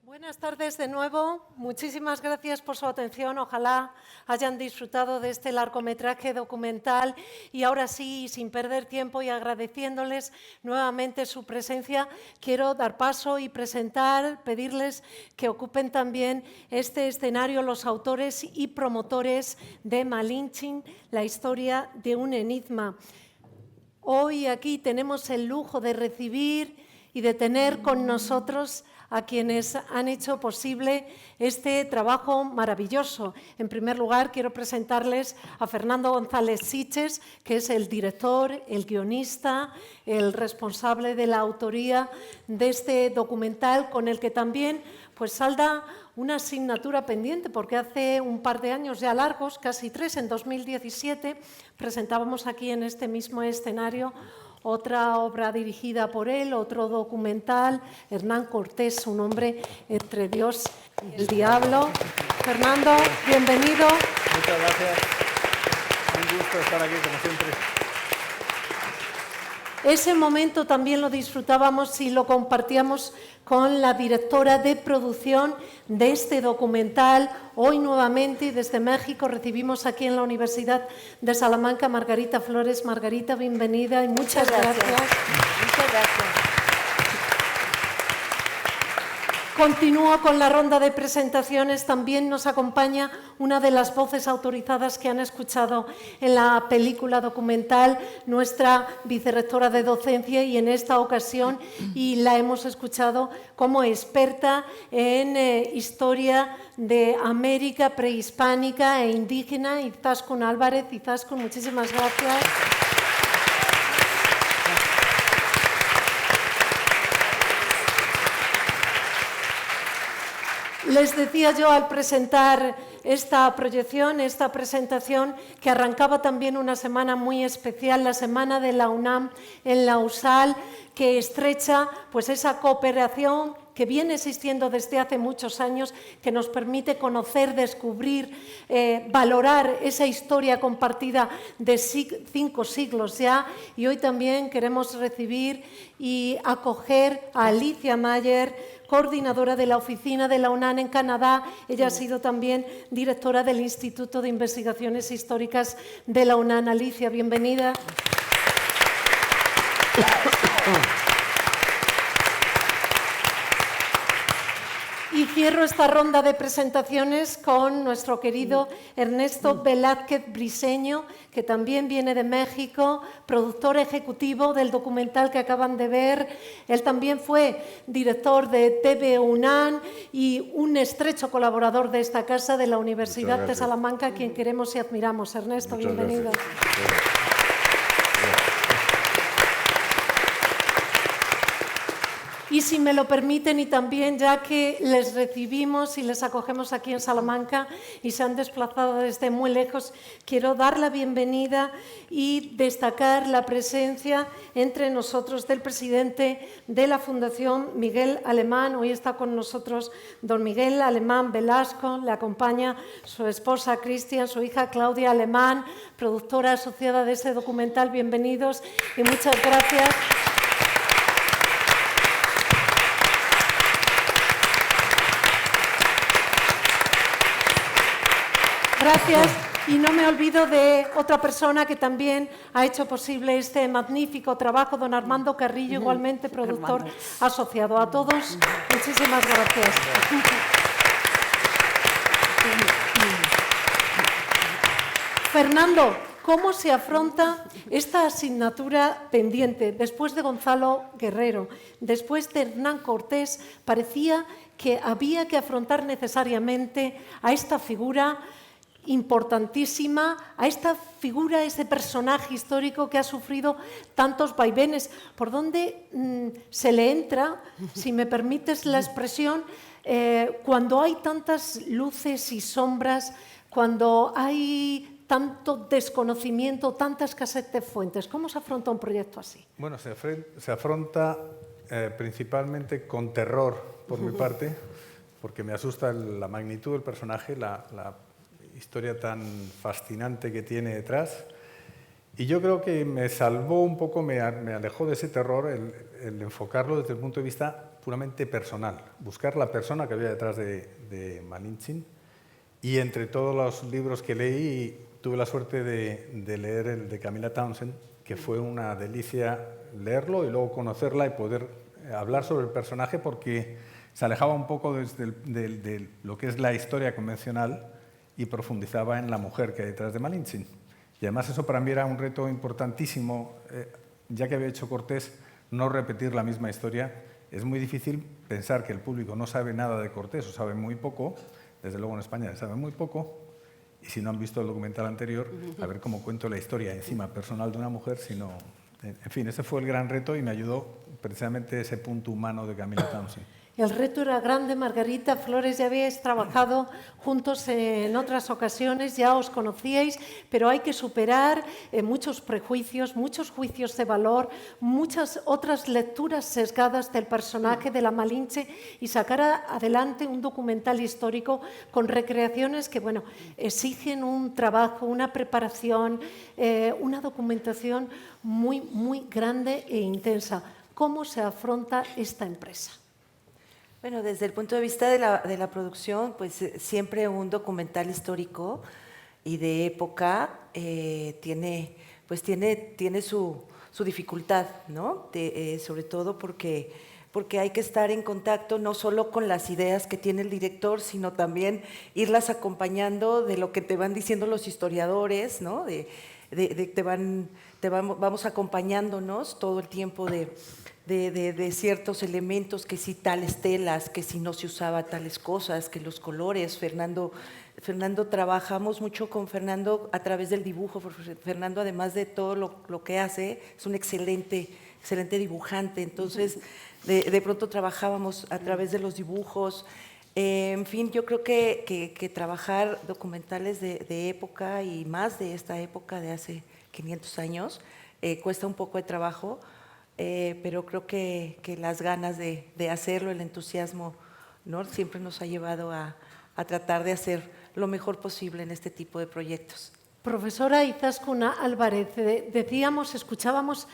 Buenas tardes de nuevo. Muchísimas gracias por su atención. Ojalá hayan disfrutado de este largometraje documental. Y ahora sí, sin perder tiempo y agradeciéndoles nuevamente su presencia, quiero dar paso y presentar, pedirles que ocupen también este escenario los autores y promotores de Malinche, la historia de un enigma. Hoy aquí tenemos el lujo de recibir y de tener con nosotros a quienes han hecho posible este trabajo maravilloso. En primer lugar, quiero presentarles a Fernando González Siches, que es el director, el guionista, el responsable de la autoría de este documental, con el que también salda una asignatura pendiente, porque hace un par de años ya largos, casi 3, en 2017, presentábamos aquí en este mismo escenario otra obra dirigida por él, otro documental, Hernán Cortés, un hombre entre Dios y el diablo. Fernando, bienvenido. Muchas gracias. Un gusto estar aquí, como siempre. Ese momento también lo disfrutábamos y lo compartíamos con la directora de producción de este documental. Hoy nuevamente y desde México recibimos aquí en la Universidad de Salamanca Margarita Flores. Margarita, bienvenida y muchas gracias. Muchas gracias. Continúo con la ronda de presentaciones. También nos acompaña una de las voces autorizadas que han escuchado en la película documental, nuestra vicerrectora de docencia, y en esta ocasión la hemos escuchado como experta en historia de América prehispánica e indígena, Izaskun Álvarez. Izaskun, muchísimas gracias. Les decía yo al presentar esta proyección, esta presentación, que arrancaba también una semana muy especial, la Semana de la UNAM en la USAL, que estrecha esa cooperación que viene existiendo desde hace muchos años, que nos permite conocer, descubrir, valorar esa historia compartida de 5 siglos ya. Y hoy también queremos recibir y acoger a Alicia Mayer, coordinadora de la oficina de la UNAM en Canadá. Ella ha sido también directora del Instituto de Investigaciones Históricas de la UNAM. Alicia, bienvenida. Y cierro esta ronda de presentaciones con nuestro querido Ernesto Velázquez Briseño, que también viene de México, productor ejecutivo del documental que acaban de ver. Él también fue director de TV UNAM y un estrecho colaborador de esta casa, de la Universidad de Salamanca, a quien queremos y admiramos. Ernesto, Muchas bienvenido. Gracias. Y si me lo permiten, y también ya que les recibimos y les acogemos aquí en Salamanca y se han desplazado desde muy lejos, quiero dar la bienvenida y destacar la presencia entre nosotros del presidente de la Fundación Miguel Alemán. Hoy está con nosotros don Miguel Alemán Velasco, le acompaña su esposa Cristian, su hija Claudia Alemán, productora asociada de este documental. Bienvenidos y muchas gracias. Gracias, y no me olvido de otra persona que también ha hecho posible este magnífico trabajo, don Armando Carrillo, igualmente productor asociado. A todos, muchísimas gracias. Fernando, ¿cómo se afronta esta asignatura pendiente? Después de Gonzalo Guerrero, después de Hernán Cortés, parecía que había que afrontar necesariamente a esta figura importantísima, a esta figura, ese personaje histórico que ha sufrido tantos vaivenes. ¿Por dónde se le entra, si me permites la expresión, cuando hay tantas luces y sombras, cuando hay tanto desconocimiento, tanta escasez de fuentes? ¿Cómo se afronta un proyecto así? Bueno, se afronta principalmente con terror, por mi parte, porque me asusta la magnitud del personaje, la historia tan fascinante que tiene detrás, Y yo creo que me salvó un poco, me alejó de ese terror el enfocarlo desde el punto de vista puramente personal, buscar la persona que había detrás de Malinche. Y entre todos los libros que leí, tuve la suerte de leer el de Camilla Townsend, que fue una delicia leerlo y luego conocerla y poder hablar sobre el personaje, porque se alejaba un poco de lo que es la historia convencional y profundizaba en la mujer que hay detrás de Malinche. Y además eso para mí era un reto importantísimo, ya que había hecho Cortés, no repetir la misma historia. Es muy difícil pensar que el público no sabe nada de Cortés o sabe muy poco, desde luego en España sabe muy poco, y si no han visto el documental anterior, a ver cómo cuento la historia encima personal de una mujer, sino... En fin, ese fue el gran reto y me ayudó precisamente ese punto humano de Camilla Townsend. El reto era grande, Margarita Flores, ya habíais trabajado juntos en otras ocasiones, ya os conocíais, pero hay que superar muchos prejuicios, muchos juicios de valor, muchas otras lecturas sesgadas del personaje de la Malinche y sacar adelante un documental histórico con recreaciones que, bueno, exigen un trabajo, una preparación, una documentación muy, muy grande e intensa. ¿Cómo se afronta esta empresa? Bueno, desde el punto de vista de la producción, pues siempre un documental histórico y de época tiene su dificultad, ¿no? Sobre todo porque hay que estar en contacto no solo con las ideas que tiene el director, sino también irlas acompañando de lo que te van diciendo los historiadores, ¿no? Vamos acompañándonos todo el tiempo de ciertos elementos, que si tales telas, que si no se usaba tales cosas, que los colores. Fernando, trabajamos mucho con Fernando a través del dibujo. Fernando, además de todo lo que hace, es un excelente dibujante. Entonces, de pronto trabajábamos a través de los dibujos. En fin, yo creo que trabajar documentales de época y más de esta época de hace 500 años cuesta un poco de trabajo. Pero creo que las ganas de hacerlo, el entusiasmo, ¿no? Siempre nos ha llevado a tratar de hacer lo mejor posible en este tipo de proyectos. Profesora Izaskun Álvarez, escuchábamos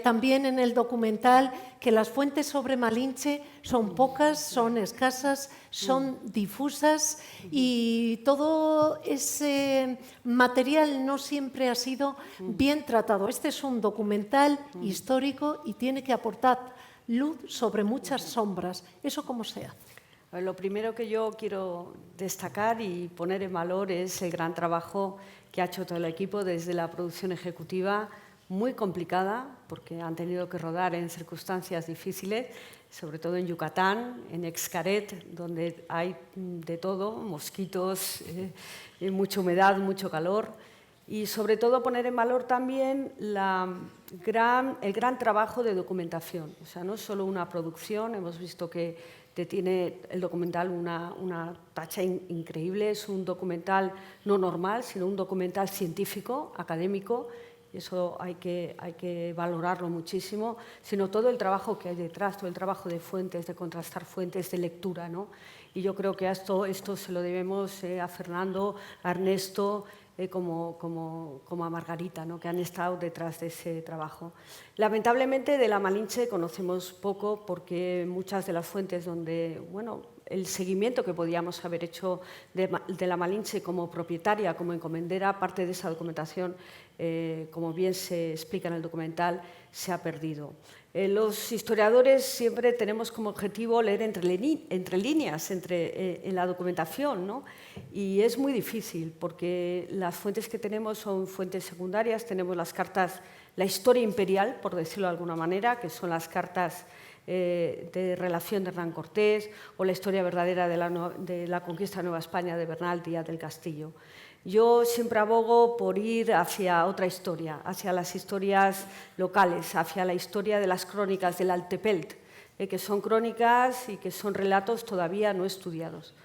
también en el documental que las fuentes sobre Malinche son pocas, son escasas, son difusas y todo ese material no siempre ha sido bien tratado. Este es un documental histórico y tiene que aportar luz sobre muchas sombras. ¿Eso cómo se hace? Lo primero que yo quiero destacar y poner en valor es el gran trabajo que ha hecho todo el equipo desde la producción ejecutiva, muy complicada, porque han tenido que rodar en circunstancias difíciles, sobre todo en Yucatán, en Xcaret, donde hay de todo, mosquitos, mucha humedad, mucho calor. Y sobre todo poner en valor también el gran trabajo de documentación. O sea, no es solo una producción, hemos visto que tiene el documental una tacha increíble, es un documental no normal, sino un documental científico, académico, y eso hay que valorarlo muchísimo, sino todo el trabajo que hay detrás, todo el trabajo de fuentes, de contrastar fuentes, de lectura, ¿no? Y yo creo que esto se lo debemos a Fernando, a Ernesto, como a Margarita, ¿no? Que han estado detrás de ese trabajo. Lamentablemente de la Malinche conocemos poco porque muchas de las fuentes donde, bueno, el seguimiento que podíamos haber hecho de la Malinche como propietaria, como encomendera, parte de esa documentación, como bien se explica en el documental, se ha perdido. Los historiadores siempre tenemos como objetivo leer entre líneas en la documentación, ¿no? Y es muy difícil porque las fuentes que tenemos son fuentes secundarias, tenemos las cartas, la historia imperial, por decirlo de alguna manera, que son las cartas de relación de Hernán Cortés, o la historia verdadera de la conquista de Nueva España de Bernal Díaz del Castillo. Yo siempre abogo por ir hacia otra historia, hacia las historias locales, hacia la historia de las crónicas del Altepelt, que son crónicas y que son relatos todavía no estudiados.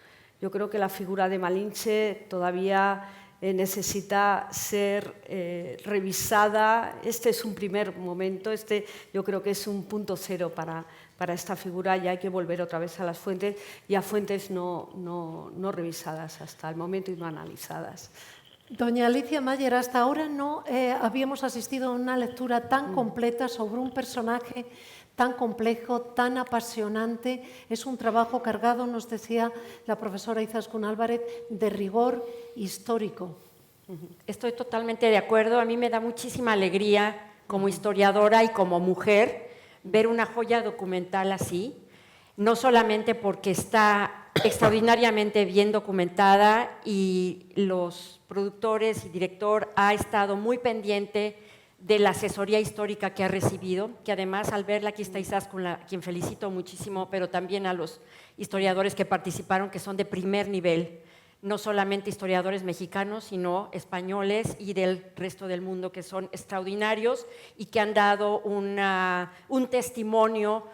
Yo creo que la figura de Malinche todavía necesita ser revisada. Este es un primer momento, yo creo que es un punto cero para esta figura, y hay que volver otra vez a las fuentes y a fuentes no revisadas hasta el momento y no analizadas. Doña Alicia Mayer, hasta ahora no habíamos asistido a una lectura tan completa sobre un personaje tan complejo, tan apasionante. Es un trabajo cargado, nos decía la profesora Izaskun Álvarez, de rigor histórico. Estoy totalmente de acuerdo. A mí me da muchísima alegría como historiadora y como mujer ver una joya documental así, no solamente porque está extraordinariamente bien documentada y los productores y director ha estado muy pendiente de la asesoría histórica que ha recibido, que además al verla, aquí está Izaskun, quien felicito muchísimo, pero también a los historiadores que participaron, que son de primer nivel, no solamente historiadores mexicanos, sino españoles y del resto del mundo, que son extraordinarios y que han dado un testimonio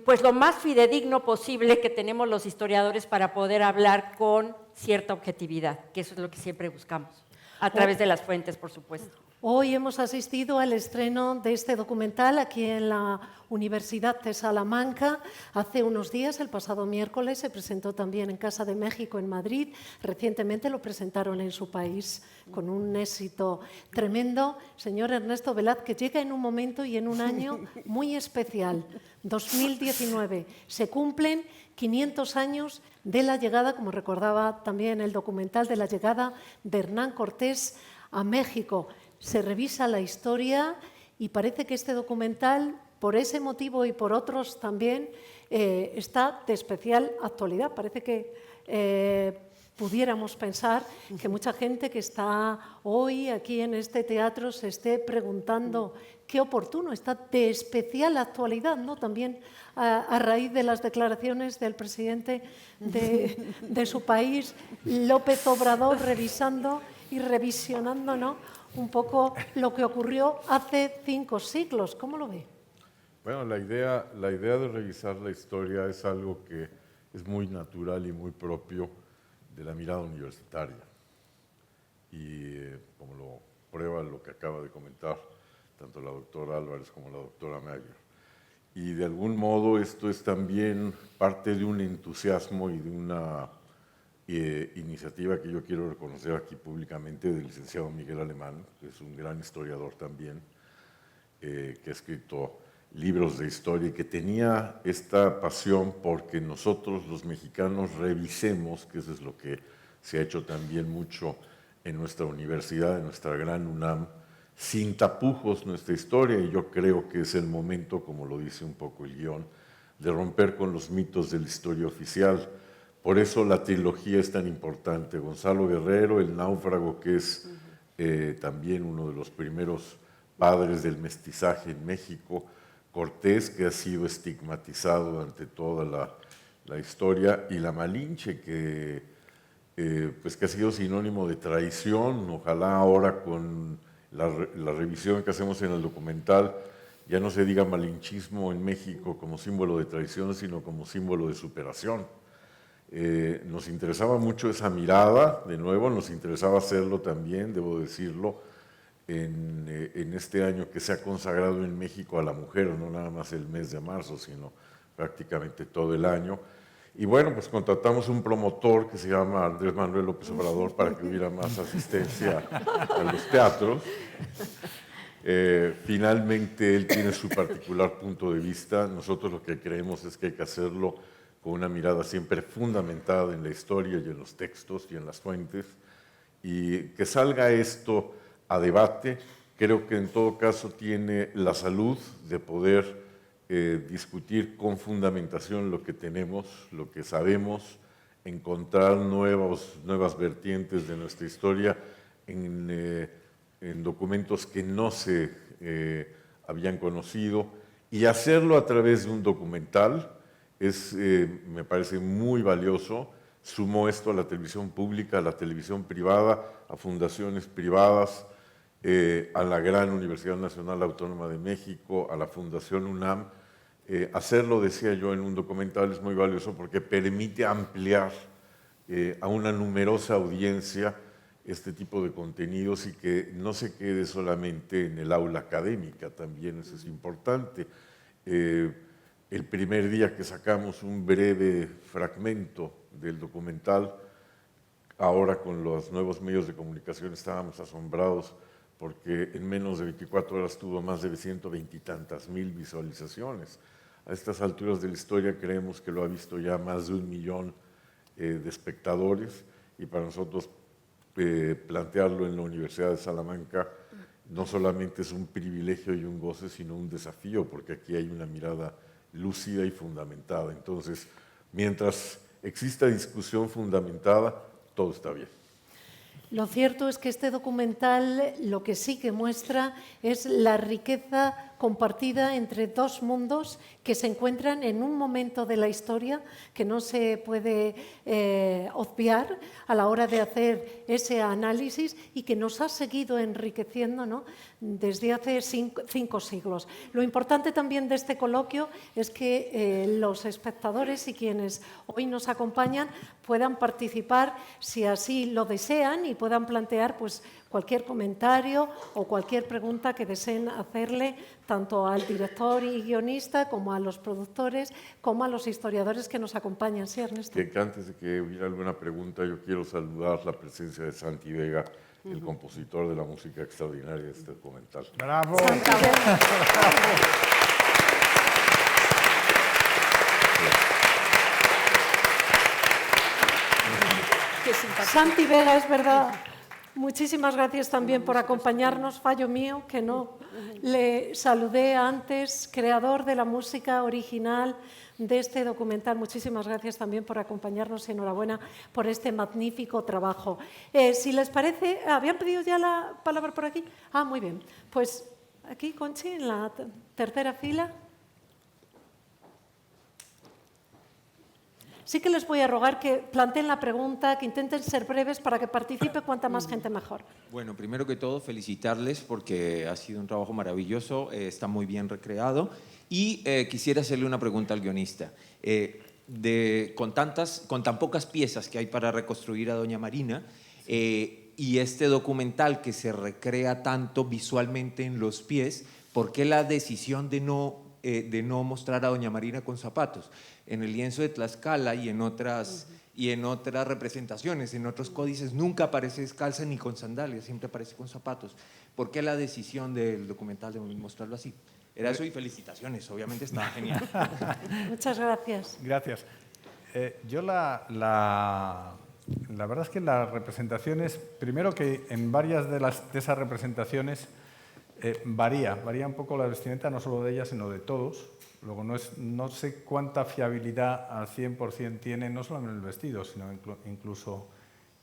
pues lo más fidedigno posible que tenemos los historiadores para poder hablar con cierta objetividad, que eso es lo que siempre buscamos, a través de las fuentes, por supuesto. Hoy hemos asistido al estreno de este documental aquí en la Universidad de Salamanca. Hace unos días, el pasado miércoles, se presentó también en Casa de México, en Madrid. Recientemente lo presentaron en su país con un éxito tremendo. Señor Ernesto Velázquez, llega en un momento y en un año muy especial, 2019. Se cumplen 500 años de la llegada, como recordaba también el documental, de la llegada de Hernán Cortés a México. Se revisa la historia y parece que este documental, por ese motivo y por otros también, está de especial actualidad. Parece que pudiéramos pensar que mucha gente que está hoy aquí en este teatro se esté preguntando qué oportuno, está de especial actualidad, ¿no? También a raíz de las declaraciones del presidente de su país, López Obrador, revisando y revisionando, ¿no?, un poco lo que ocurrió hace 5 siglos. ¿Cómo lo ve? Bueno, la idea de revisar la historia es algo que es muy natural y muy propio de la mirada universitaria. Y como lo prueba lo que acaba de comentar tanto la doctora Álvarez como la doctora Mayer. Y de algún modo esto es también parte de un entusiasmo y de una iniciativa que yo quiero reconocer aquí públicamente del licenciado Miguel Alemán, que es un gran historiador también, que ha escrito libros de historia y que tenía esta pasión porque nosotros los mexicanos revisemos, que eso es lo que se ha hecho también mucho en nuestra universidad, en nuestra gran UNAM, sin tapujos nuestra historia, y yo creo que es el momento, como lo dice un poco el guión, de romper con los mitos de la historia oficial. Por eso la trilogía es tan importante. Gonzalo Guerrero, El náufrago, que es también uno de los primeros padres del mestizaje en México. Cortés, que ha sido estigmatizado durante toda la historia. Y la Malinche, que ha sido sinónimo de traición. Ojalá ahora con la revisión que hacemos en el documental ya no se diga malinchismo en México como símbolo de traición, sino como símbolo de superación. Nos interesaba mucho esa mirada, de nuevo, nos interesaba hacerlo también, debo decirlo, en este año que se ha consagrado en México a la mujer, no nada más el mes de marzo, sino prácticamente todo el año. Y bueno, pues contratamos un promotor que se llama Andrés Manuel López Obrador para que hubiera más asistencia a los teatros. Finalmente, él tiene su particular punto de vista. Nosotros lo que creemos es que hay que hacerlo con una mirada siempre fundamentada en la historia y en los textos y en las fuentes, y que salga esto a debate. Creo que en todo caso tiene la salud de poder discutir con fundamentación lo que tenemos, lo que sabemos, encontrar nuevas vertientes de nuestra historia en documentos que no se habían conocido, y hacerlo a través de un documental. Me parece muy valioso. Sumó esto a la televisión pública, a la televisión privada, a fundaciones privadas, a la gran Universidad Nacional Autónoma de México, a la Fundación UNAM. Hacerlo, decía yo, en un documental es muy valioso porque permite ampliar a una numerosa audiencia este tipo de contenidos y que no se quede solamente en el aula académica, también eso es importante. El primer día que sacamos un breve fragmento del documental, ahora con los nuevos medios de comunicación estábamos asombrados porque en menos de 24 horas tuvo más de 120 y tantas mil visualizaciones. A estas alturas de la historia creemos que lo ha visto ya más de 1 millón de espectadores, y para nosotros plantearlo en la Universidad de Salamanca no solamente es un privilegio y un goce, sino un desafío, porque aquí hay una mirada lúcida y fundamentada. Entonces, mientras exista discusión fundamentada, todo está bien. Lo cierto es que este documental lo que sí que muestra es la riqueza compartida entre dos mundos que se encuentran en un momento de la historia que no se puede obviar a la hora de hacer ese análisis y que nos ha seguido enriqueciendo, ¿no?, desde hace 5 siglos. Lo importante también de este coloquio es que los espectadores y quienes hoy nos acompañan puedan participar si así lo desean y puedan plantear pues, cualquier comentario o cualquier pregunta que deseen hacerle tanto al director y guionista como a los productores, como a los historiadores que nos acompañan. Sí, Ernesto. Que antes de que hubiera alguna pregunta, yo quiero saludar la presencia de Santi Vega, el compositor de la música extraordinaria de este documental. ¡Bravo! Santi Vega, es verdad. Muchísimas gracias también por acompañarnos. Fallo mío, que no le saludé antes, creador de la música original de este documental. Muchísimas gracias también por acompañarnos y enhorabuena por este magnífico trabajo. Si les parece, ¿habían pedido ya la palabra por aquí? Ah, muy bien. Pues aquí, Conchi, en la tercera fila. Sí que les voy a rogar que planteen la pregunta, que intenten ser breves para que participe cuanta más gente mejor. Bueno, primero que todo, felicitarles porque ha sido un trabajo maravilloso, está muy bien recreado. Y quisiera hacerle una pregunta al guionista. Con tan pocas piezas que hay para reconstruir a Doña Marina, y este documental que se recrea tanto visualmente en los pies, ¿por qué la decisión de no mostrar a Doña Marina con zapatos? En el lienzo de Tlaxcala y en otras representaciones, en otros códices, nunca aparece descalza ni con sandalias, siempre aparece con zapatos. ¿Por qué la decisión del documental de mostrarlo así? Era eso y felicitaciones, obviamente estaba genial. Muchas gracias. Gracias. Yo la verdad es que las representaciones, primero que en varias de esas representaciones varía un poco la vestimenta, no solo de ellas, sino de todos. Luego no sé cuánta fiabilidad al 100% tiene, no solo en el vestido, sino incluso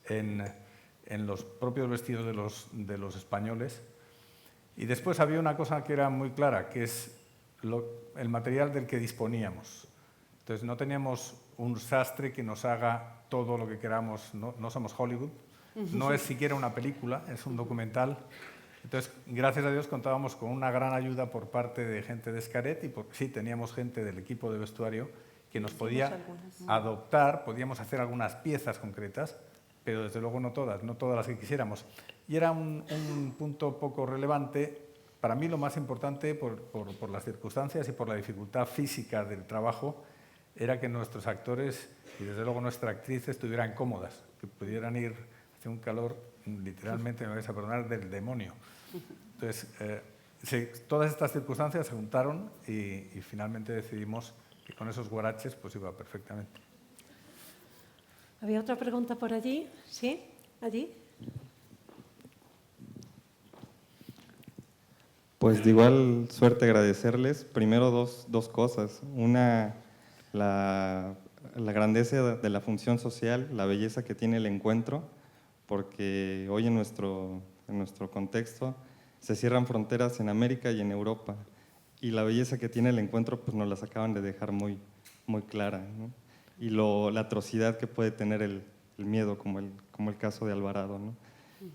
en los propios vestidos de los españoles. Y después había una cosa que era muy clara, que es el material del que disponíamos. Entonces no teníamos un sastre que nos haga todo lo que queramos, no somos Hollywood, no es siquiera una película, es un documental. Entonces, gracias a Dios contábamos con una gran ayuda por parte de gente de Escaret y sí, teníamos gente del equipo de vestuario que nos podía adoptar, podíamos hacer algunas piezas concretas, pero desde luego no todas las que quisiéramos. Y era un punto poco relevante. Para mí lo más importante, por las circunstancias y por la dificultad física del trabajo, era que nuestros actores y desde luego nuestra actriz estuvieran cómodas, que pudieran ir hacia un calor, literalmente, me vais a perdonar, del demonio. Entonces, todas estas circunstancias se juntaron y finalmente decidimos que con esos guaraches pues iba perfectamente. ¿Había otra pregunta por allí? ¿Sí? ¿Allí? Pues de igual suerte agradecerles. Primero dos cosas. Una, la grandeza de la función social, la belleza que tiene el encuentro, porque hoy en nuestro contexto se cierran fronteras en América y en Europa, y la belleza que tiene el encuentro pues nos las acaban de dejar muy clara, ¿no? Y la atrocidad que puede tener el miedo, como el caso de Alvarado, ¿no?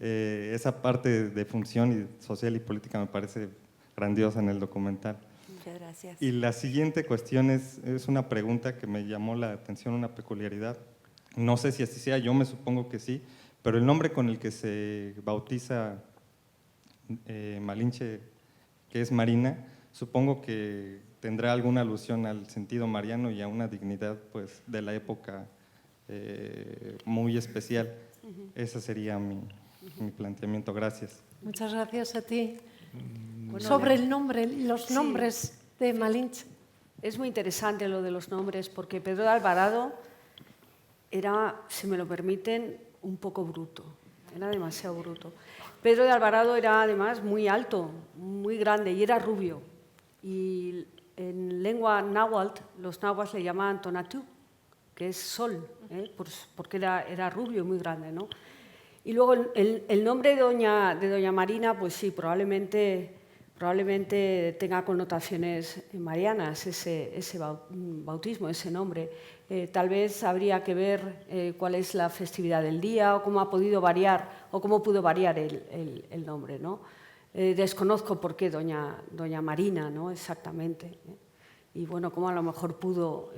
Esa parte de función social y política me parece grandiosa en el documental. Muchas gracias. Y la siguiente cuestión es una pregunta que me llamó la atención, una peculiaridad. No sé si así sea, yo me supongo que sí, pero el nombre con el que se bautiza Malinche, que es Marina, supongo que tendrá alguna alusión al sentido mariano y a una dignidad pues, de la época muy especial. Ese sería mi planteamiento. Gracias. Muchas gracias a ti. Bueno, Sobre el nombre, los sí. nombres de Malinche. Es muy interesante lo de los nombres, porque Pedro de Alvarado era, si me lo permiten, un poco bruto. Era demasiado bruto. Pedro de Alvarado era además muy alto, muy grande y era rubio. Y en lengua náhuatl, los náhuatl le llamaban tonatú, que es sol, porque era rubio y muy grande, ¿no? Y luego el nombre de doña Marina, pues sí, probablemente tenga connotaciones marianas, ese bautismo, ese nombre. Tal vez habría que ver cuál es la festividad del día o cómo ha podido variar o cómo pudo variar el nombre, ¿no? Desconozco por qué doña Marina, ¿no? Exactamente. Y bueno, cómo a lo mejor pudo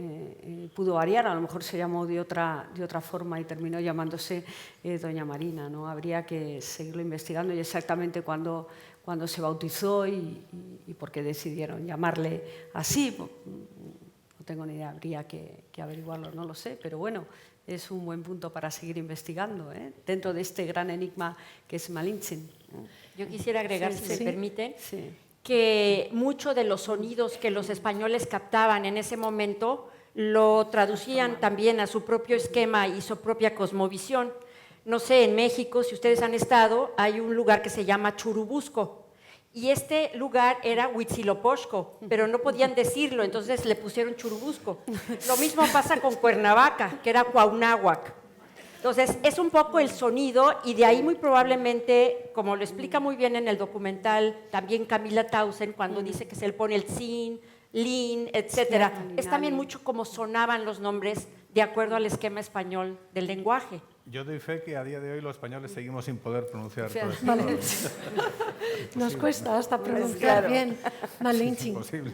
variar, a lo mejor se llamó de otra forma y terminó llamándose doña Marina, ¿no? Habría que seguirlo investigando y exactamente cuándo se bautizó y por qué decidieron llamarle así. No tengo ni idea, habría que averiguarlo, no lo sé, pero bueno, es un buen punto para seguir investigando, dentro de este gran enigma que es Malinche. Yo quisiera agregar, si me permiten, Sí. que muchos de los sonidos que los españoles captaban en ese momento lo traducían también a su propio esquema y su propia cosmovisión. No sé, en México, si ustedes han estado, hay un lugar que se llama Churubusco. Y este lugar era Huitzilopochtli, pero no podían decirlo, entonces le pusieron Churubusco. Lo mismo pasa con Cuernavaca, que era Cuauhnáhuac. Entonces, es un poco el sonido y de ahí muy probablemente, como lo explica muy bien en el documental, también Camila Tausen, cuando dice que se le pone el sin, lin, etcétera, es también mucho como sonaban los nombres de acuerdo al esquema español del lenguaje. Yo doy fe que a día de hoy los españoles seguimos sin poder pronunciar todo esto. Vale. Nos cuesta hasta pronunciar bien Malinche. Imposible.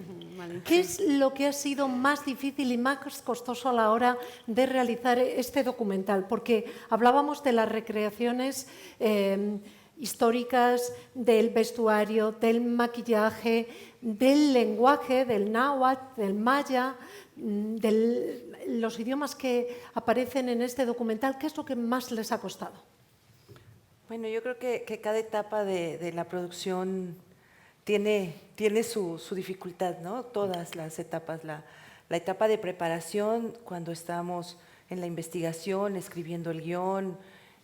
¿Qué es lo que ha sido más difícil y más costoso a la hora de realizar este documental? Porque hablábamos de las recreaciones históricas, del vestuario, del maquillaje, del lenguaje, del náhuatl, del maya, de los idiomas que aparecen en este documental. ¿Qué es lo que más les ha costado? Bueno, yo creo que cada etapa de la producción tiene su dificultad, ¿no? Todas las etapas. La etapa de preparación, cuando estamos en la investigación, escribiendo el guión,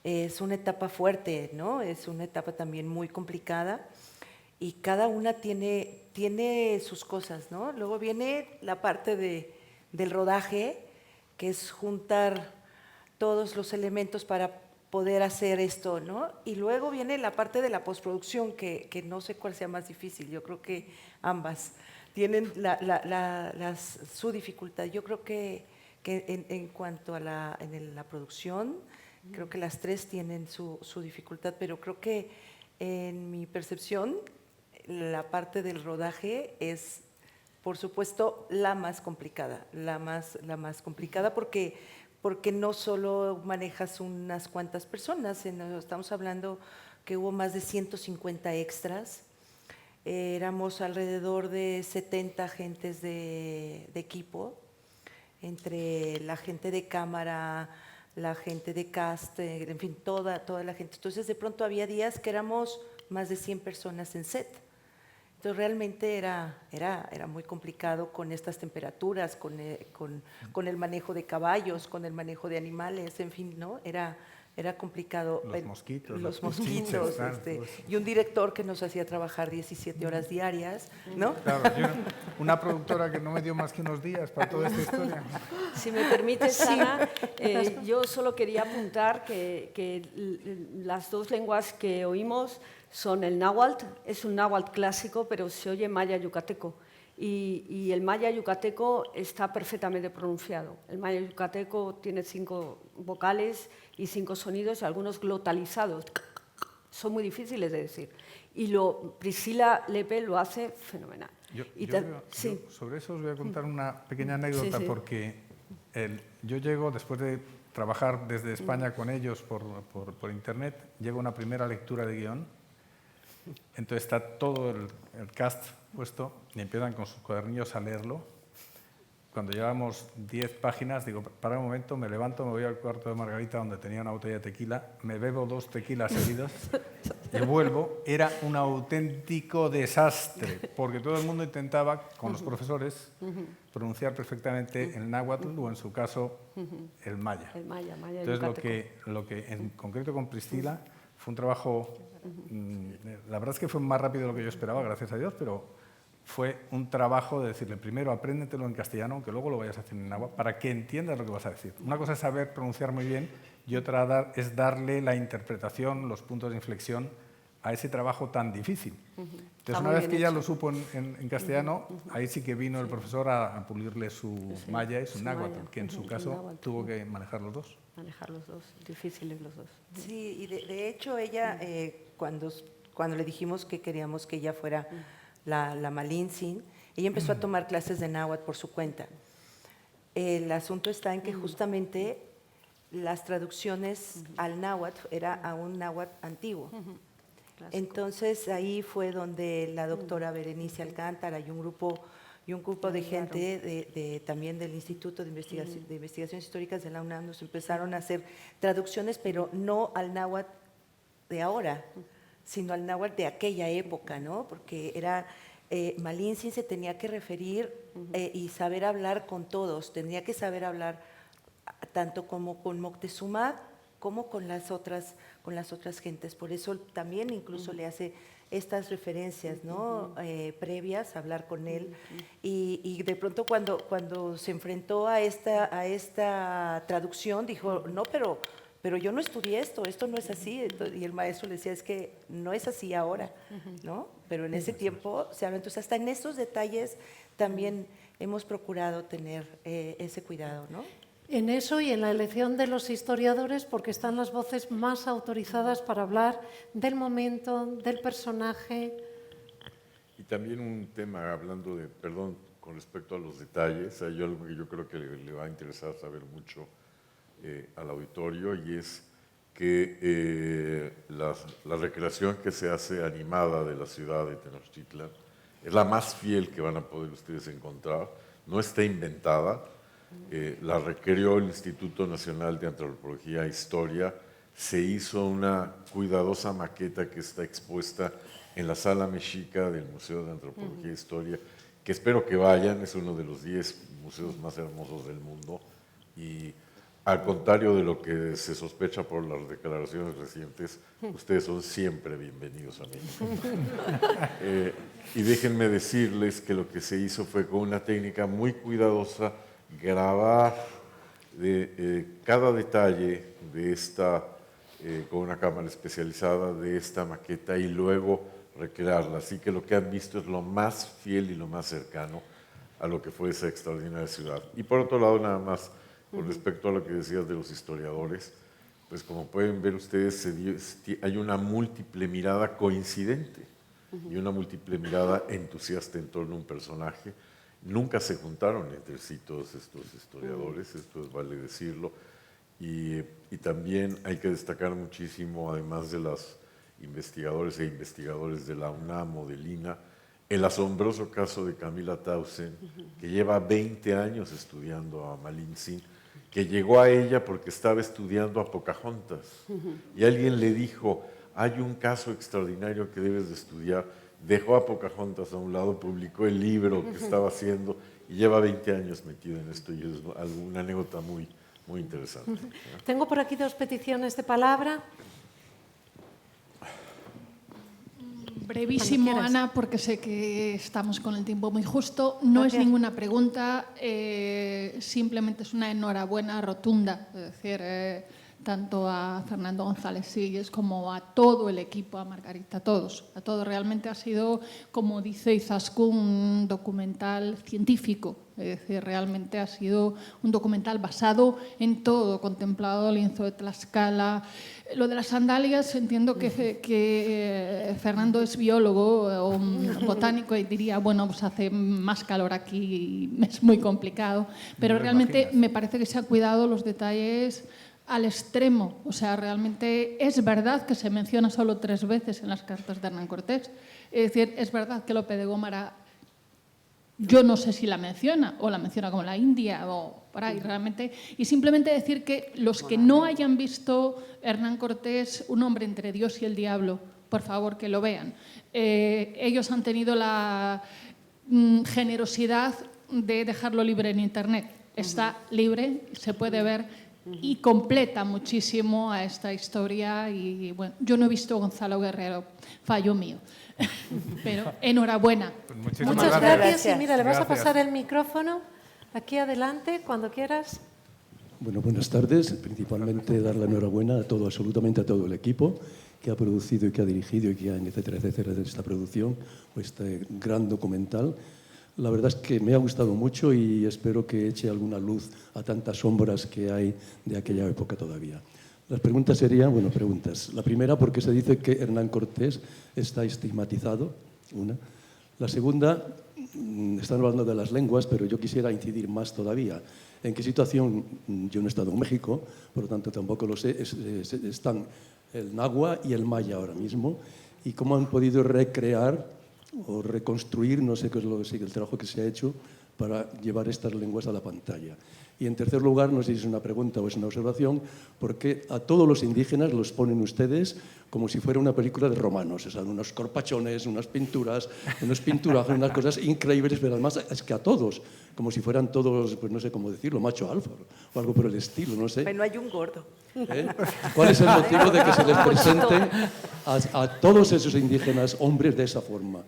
es una etapa fuerte, ¿no? Es una etapa también muy complicada y cada una tiene sus cosas, ¿no? Luego viene la parte del rodaje, que es juntar todos los elementos para poder hacer esto, ¿no? Y luego viene la parte de la postproducción, que no sé cuál sea más difícil. Yo creo que ambas tienen su dificultad. Yo creo que en cuanto a la producción, creo que las tres tienen su dificultad, pero creo que en mi percepción la parte del rodaje es, por supuesto, la más complicada, la más complicada porque no solo manejas unas cuantas personas, estamos hablando que hubo más de 150 extras, éramos alrededor de 70 agentes de equipo, entre la gente de cámara, la gente de cast, en fin, toda la gente. Entonces, de pronto había días que éramos más de 100 personas en set. Entonces, realmente era muy complicado con estas temperaturas, con el manejo de caballos, con el manejo de animales, en fin, ¿no? Era complicado. Los mosquitos. Los mosquitos, y un director que nos hacía trabajar 17 horas diarias, ¿no? Claro, una productora que no me dio más que unos días para toda esta historia. Si me permites, Ana, yo solo quería apuntar que las dos lenguas que oímos son el náhuatl, es un náhuatl clásico, pero se oye maya yucateco. Y el maya yucateco está perfectamente pronunciado. El maya yucateco tiene 5 vocales y 5 sonidos, y algunos glotalizados. Son muy difíciles de decir. Y Priscila Lepe lo hace fenomenal. Yo sobre eso os voy a contar una pequeña anécdota, porque yo llego, después de trabajar desde España con ellos por internet, llego a una primera lectura de guión. Entonces está todo el cast puesto y empiezan con sus cuadernillos a leerlo. cuando llevamos 10 páginas, digo, para un momento, me levanto, me voy al cuarto de Margarita, donde tenía una botella de tequila, me bebo 2 tequilas seguidos y vuelvo. Era un auténtico desastre, porque todo el mundo intentaba, con los profesores, pronunciar perfectamente el náhuatl o, en su caso, el maya. El maya Entonces, yucateco. lo que en concreto con Priscila fue un trabajo, la verdad es que fue más rápido de lo que yo esperaba, gracias a Dios, pero fue un trabajo de decirle, primero apréndetelo en castellano, aunque luego lo vayas a hacer en náhuatl, para que entiendas lo que vas a decir. Una cosa es saber pronunciar muy bien y otra es darle la interpretación, los puntos de inflexión a ese trabajo tan difícil. Entonces, una vez que ya lo supo en castellano, ahí sí que vino el profesor a pulirle su maya y su náhuatl, que en su caso tuvo que manejar los dos. Manejar los dos, difíciles los dos. Sí, y de hecho ella, cuando le dijimos que queríamos que ella fuera la Malintzin, ella empezó a tomar clases de náhuatl por su cuenta. El asunto está en que justamente las traducciones al náhuatl era a un náhuatl antiguo. Entonces ahí fue donde la doctora Berenice Alcántara y un grupo de gente también del Instituto de Investigaciones Históricas de la UNAM nos empezaron a hacer traducciones, pero no al náhuatl de ahora, sino al náhuatl de aquella época, ¿no? Porque era Malintzin se tenía que referir y saber hablar con todos, tenía que saber hablar tanto como con Moctezuma como con las otras gentes. Por eso también incluso le hace estas referencias, ¿no? Previas, hablar con él. Y de pronto cuando se enfrentó a esta traducción, dijo, no, pero yo no estudié esto no es así. Y el maestro le decía, es que no es así ahora, ¿no? Pero en ese tiempo se habla. Entonces, hasta en estos detalles también hemos procurado tener ese cuidado, ¿no? En eso y en la elección de los historiadores, porque están las voces más autorizadas para hablar del momento, del personaje. Y también un tema, hablando de, perdón, con respecto a los detalles, hay algo que yo creo que le va a interesar saber mucho al auditorio, y es que la recreación que se hace animada de la ciudad de Tenochtitlan es la más fiel que van a poder ustedes encontrar, no está inventada. La recreó el Instituto Nacional de Antropología e Historia, se hizo una cuidadosa maqueta que está expuesta en la Sala Mexica del Museo de Antropología e Historia, que espero que vayan, es uno de los 10 museos más hermosos del mundo, y al contrario de lo que se sospecha por las declaraciones recientes, ustedes son siempre bienvenidos a México. Y déjenme decirles que lo que se hizo fue con una técnica muy cuidadosa, grabar cada detalle de con una cámara especializada de esta maqueta y luego recrearla. Así que lo que han visto es lo más fiel y lo más cercano a lo que fue esa extraordinaria ciudad. Y por otro lado, nada más, con respecto a lo que decías de los historiadores, pues como pueden ver ustedes, hay una múltiple mirada coincidente y una múltiple mirada entusiasta en torno a un personaje. Nunca se juntaron entre sí todos estos historiadores, esto vale decirlo, y también hay que destacar muchísimo, además de los investigadores e investigadores de la UNAM o del INA, el asombroso caso de Camila Tausen, que lleva 20 años estudiando a Malintzin, que llegó a ella porque estaba estudiando a Pocahontas, y alguien le dijo, hay un caso extraordinario que debes de estudiar. Dejó a Pocahontas a un lado, publicó el libro que estaba haciendo y lleva 20 años metido en esto, y es una anécdota muy, muy interesante. Tengo por aquí 2 peticiones de palabra. Brevísimo, Ana, porque sé que estamos con el tiempo muy justo. No es ninguna pregunta, simplemente es una enhorabuena rotunda. Es decir, tanto a Fernando González Silles como a todo el equipo, a Margarita, a todos. Realmente ha sido, como dice Izaskun, un documental científico. Es decir, realmente ha sido un documental basado en todo, contemplado el lienzo de Tlaxcala. Lo de las sandalias, entiendo que Fernando es biólogo o botánico y diría, bueno, pues hace más calor aquí y es muy complicado. Pero realmente me parece que se han cuidado los detalles al extremo. O sea, realmente es verdad que se menciona solo 3 veces en las cartas de Hernán Cortés. Es decir, es verdad que Lope de Gómara Yo no sé si la menciona, o la menciona como la India, o por ahí realmente. Y simplemente decir que los que no hayan visto Hernán Cortés, un hombre entre Dios y el diablo, por favor, que lo vean. Ellos han tenido la generosidad de dejarlo libre en Internet. Está libre, se puede ver y completa muchísimo a esta historia. Y bueno, yo no he visto Gonzalo Guerrero, fallo mío. Pero enhorabuena. Pues Muchas gracias. Y mira, le vas a Gracias. pasar el micrófono aquí adelante, cuando quieras. Bueno, buenas tardes. Principalmente dar la enhorabuena a todo, absolutamente a todo el equipo que ha producido y que ha dirigido y que ha, etcétera, etcétera, de esta producción, o este gran documental. La verdad es que me ha gustado mucho y espero que eche alguna luz a tantas sombras que hay de aquella época todavía. Las preguntas serían, bueno, preguntas. La primera, ¿por qué se dice que Hernán Cortés está estigmatizado? Una. La segunda, están hablando de las lenguas, pero yo quisiera incidir más todavía. ¿En qué situación? Yo no he estado en México, por lo tanto tampoco lo sé. Están el náhuatl y el maya ahora mismo. ¿Y cómo han podido recrear o reconstruir, no sé qué es el trabajo que se ha hecho para llevar estas lenguas a la pantalla? Y en tercer lugar, no sé si es una pregunta o es una observación, ¿por qué a todos los indígenas los ponen ustedes como si fuera una película de romanos? O sea, unos corpachones, unas pinturas, unos pinturajes, unas cosas increíbles, pero además es que a todos, como si fueran todos, pues no sé cómo decirlo, macho alfa o algo por el estilo, no sé. Bueno, hay un gordo. ¿Cuál es el motivo de que se les presente a todos esos indígenas hombres de esa forma?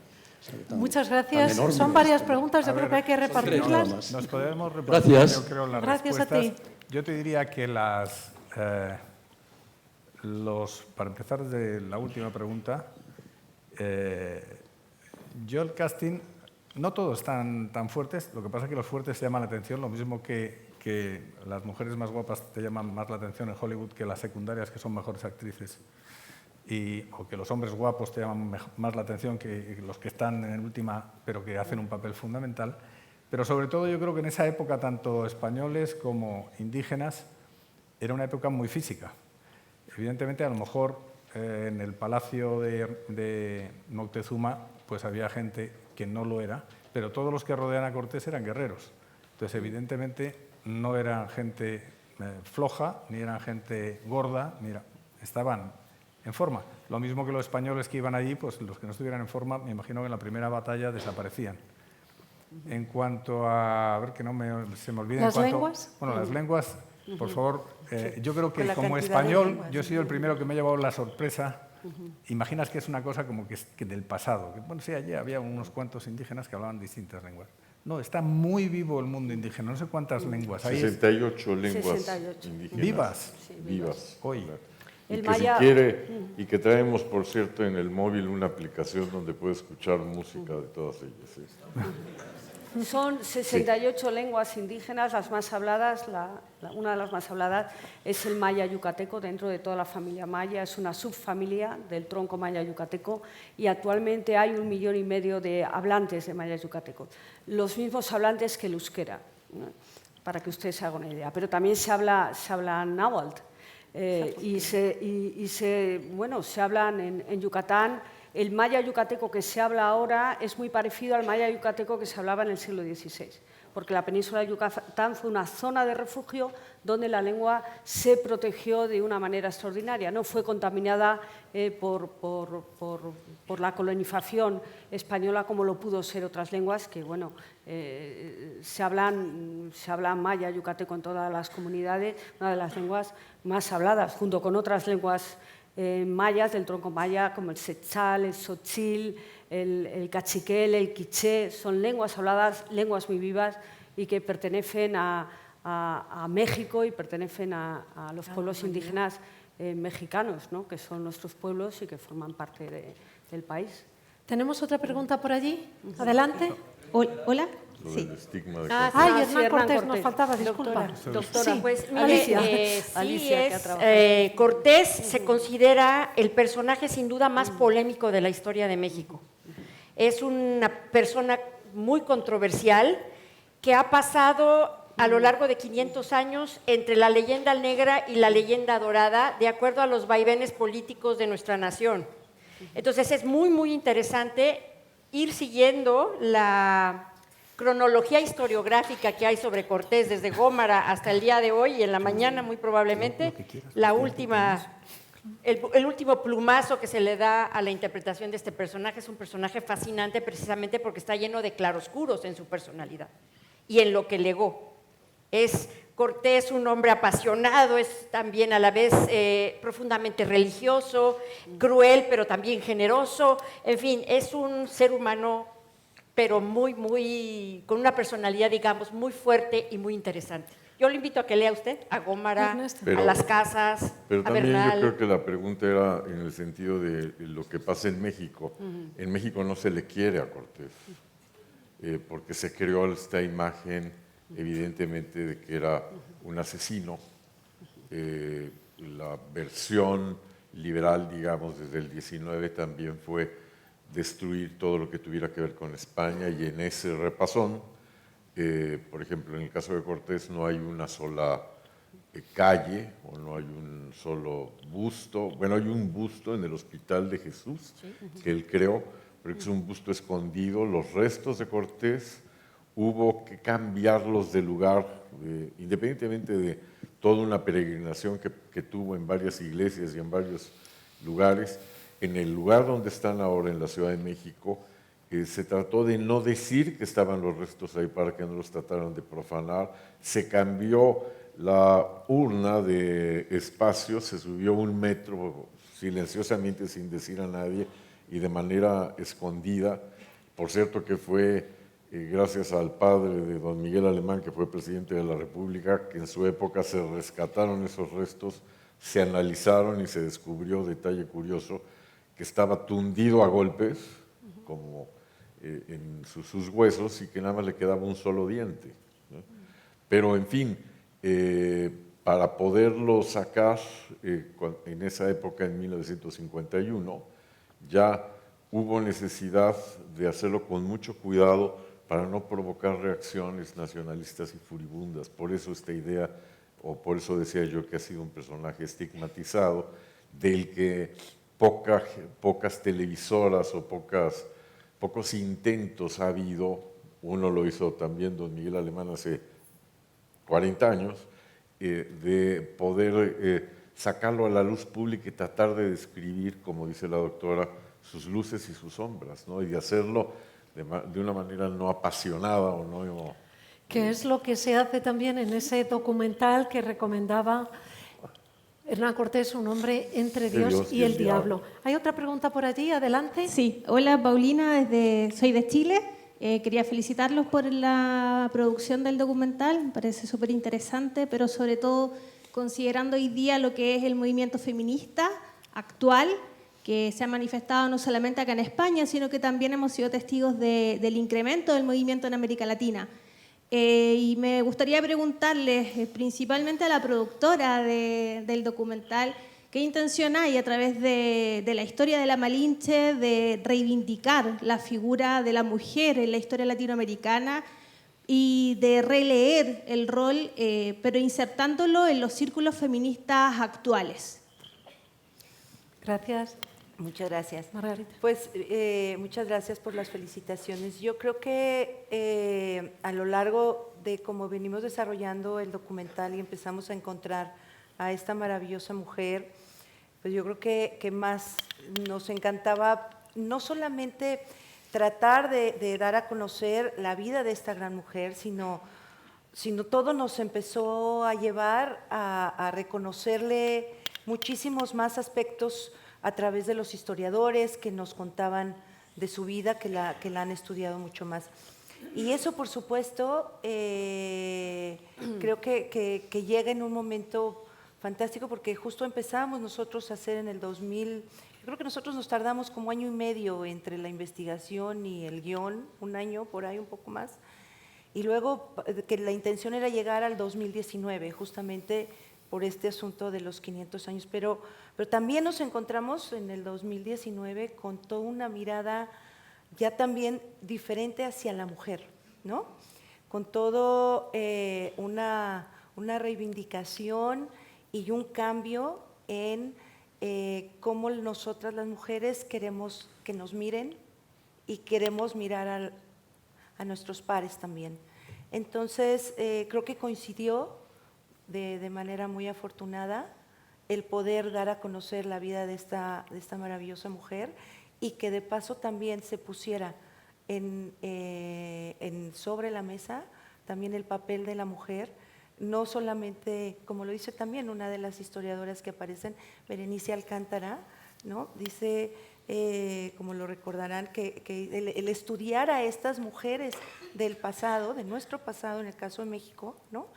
Muchas gracias. enorme Son varias esto. preguntas, yo creo que hay que nada repartirlas. más. Nos podemos repartir, Gracias. yo creo, las Gracias a respuestas. ti. Yo te diría que para empezar desde la última pregunta, yo el casting, no todos tan fuertes, lo que pasa es que los fuertes te llaman la atención, lo mismo que las mujeres más guapas te llaman más la atención en Hollywood que las secundarias, que son mejores actrices. O que los hombres guapos te llaman más la atención que los que están en última, pero que hacen un papel fundamental. Pero sobre todo yo creo que en esa época, tanto españoles como indígenas, era una época muy física. Evidentemente, a lo mejor en el palacio de Moctezuma pues había gente que no lo era, pero todos los que rodean a Cortés eran guerreros. Entonces, evidentemente, no eran gente floja, ni eran gente gorda, estaban en forma. Lo mismo que los españoles que iban allí, pues los que no estuvieran en forma, me imagino que en la primera batalla desaparecían. En cuanto a ver que se me olvide. ¿Las lenguas? Bueno, las lenguas, por favor, yo creo que Con la como cantidad de español, lenguas. yo he sido el primero que me ha llevado la sorpresa. Imaginas que es una cosa como que del pasado. Bueno, sí, allí había unos cuantos indígenas que hablaban distintas lenguas. No, está muy vivo el mundo indígena, no sé cuántas lenguas. Ahí 68 lenguas 68. indígenas. ¿Vivas? Sí, Vivas. Hoy. Y El que maya- si quiere, y que traemos, por cierto, en el móvil una aplicación donde puede escuchar música de todas ellas. ¿Sí? Son 68 lenguas indígenas, las más habladas, una de las más habladas es el maya yucateco, dentro de toda la familia maya, es una subfamilia del tronco maya yucateco y actualmente hay 1,5 millones de hablantes de maya yucateco, los mismos hablantes que el euskera, ¿no? Para que ustedes se hagan una idea, pero también se habla náhuatl. Se hablan en Yucatán. El maya yucateco que se habla ahora es muy parecido al maya yucateco que se hablaba en el siglo XVI, porque la península de Yucatán fue una zona de refugio donde la lengua se protegió de una manera extraordinaria. No fue contaminada por la colonización española como lo pudo ser otras lenguas que, bueno, se hablan maya yucateco en todas las comunidades, una de las lenguas más habladas, junto con otras lenguas mayas del tronco maya, como el setzal, el xochil, el cachiquel, el quiché, son lenguas habladas, lenguas muy vivas y que pertenecen a México y pertenecen a los pueblos indígenas mexicanos, ¿no? Que son nuestros pueblos y que forman parte del país. ¿Tenemos otra pregunta por allí? Adelante. Hola. Lo Sí. del estigma de Ay, Cortés. Hernán Cortés, nos faltaba, disculpa. Doctora, Sí. Pues mire, Alicia. sí Alicia, que ha es, trabajado. Cortés se considera el personaje sin duda más polémico de la historia de México. Es una persona muy controversial que ha pasado a lo largo de 500 años entre la leyenda negra y la leyenda dorada, de acuerdo a los vaivenes políticos de nuestra nación. Entonces es muy, muy interesante ir siguiendo cronología historiográfica que hay sobre Cortés desde Gómara hasta el día de hoy y en la mañana muy probablemente el último plumazo que se le da a la interpretación de este personaje es un personaje fascinante precisamente porque está lleno de claroscuros en su personalidad y en lo que legó. Es Cortés un hombre apasionado, es también a la vez profundamente religioso, cruel pero también generoso, en fin, es un ser humano pero con una personalidad, digamos, muy fuerte y muy interesante. Yo le invito a que lea usted a Gómara, a Las Casas, pero a también Bernal. yo creo que la pregunta era en el sentido de lo que pasa en México. En México no se le quiere a Cortés, porque se creó esta imagen, evidentemente, de que era un asesino. La versión liberal, digamos, desde el 19 también fue destruir todo lo que tuviera que ver con España, y en ese repasón, por ejemplo, en el caso de Cortés no hay una sola calle o no hay un solo busto. Bueno, hay un busto en el Hospital de Jesús que él creó, pero es un busto escondido. Los restos de Cortés hubo que cambiarlos de lugar, independientemente de toda una peregrinación que tuvo en varias iglesias y en varios lugares. En el lugar donde están ahora, en la Ciudad de México, se trató de no decir que estaban los restos ahí para que no los trataran de profanar. Se cambió la urna de espacio, se subió 1 metro silenciosamente sin decir a nadie y de manera escondida. Por cierto que fue gracias al padre de don Miguel Alemán, que fue presidente de la República, que en su época se rescataron esos restos, se analizaron y se descubrió, detalle curioso, que estaba tundido a golpes, como en sus huesos, y que nada más le quedaba un solo diente, ¿no? Pero, en fin, para poderlo sacar en esa época, en 1951, ya hubo necesidad de hacerlo con mucho cuidado para no provocar reacciones nacionalistas y furibundas. Por eso esta idea, o por eso decía yo que ha sido un personaje estigmatizado, del que pocas televisoras o pocos intentos ha habido. Uno lo hizo también don Miguel Alemán hace 40 años, de poder sacarlo a la luz pública y tratar de describir, como dice la doctora, sus luces y sus sombras, ¿no? Y de hacerlo de una manera no apasionada o no... Que es lo que se hace también en ese documental que recomendaba Hernán Cortés, un hombre entre Dios y el diablo. ¿Hay otra pregunta por allí? Adelante. Sí, hola Paulina, soy de Chile. Quería felicitarlos por la producción del documental, me parece súper interesante, pero sobre todo considerando hoy día lo que es el movimiento feminista actual, que se ha manifestado no solamente acá en España, sino que también hemos sido testigos del incremento del movimiento en América Latina. Y me gustaría preguntarles, principalmente a la productora del documental, ¿qué intención hay a través de la historia de la Malinche de reivindicar la figura de la mujer en la historia latinoamericana y de releer el rol, pero insertándolo en los círculos feministas actuales? Gracias. Muchas gracias. Margarita. Pues muchas gracias por las felicitaciones. Yo creo que a lo largo de cómo venimos desarrollando el documental y empezamos a encontrar a esta maravillosa mujer, pues yo creo que más nos encantaba no solamente tratar de dar a conocer la vida de esta gran mujer, sino todo nos empezó a llevar a reconocerle muchísimos más aspectos a través de los historiadores que nos contaban de su vida, que la han estudiado mucho más. Y eso, por supuesto, creo que llega en un momento fantástico, porque justo empezamos nosotros a hacer en el 2000, yo creo que nosotros nos tardamos como 1 año y medio entre la investigación y el guión, 1 año, por ahí un poco más, y luego que la intención era llegar al 2019, justamente por este asunto de los 500 años, pero también nos encontramos en el 2019 con toda una mirada ya también diferente hacia la mujer, ¿no? Con todo una reivindicación y un cambio en cómo nosotras las mujeres queremos que nos miren y queremos mirar nuestros pares también. Entonces, creo que coincidió de manera muy afortunada el poder dar a conocer la vida de esta maravillosa mujer y que de paso también se pusiera sobre la mesa también el papel de la mujer, no solamente, como lo dice también una de las historiadoras que aparecen, Berenice Alcántara, ¿no? Dice, como lo recordarán, que el estudiar a estas mujeres del pasado, de nuestro pasado, en el caso de México, ¿no?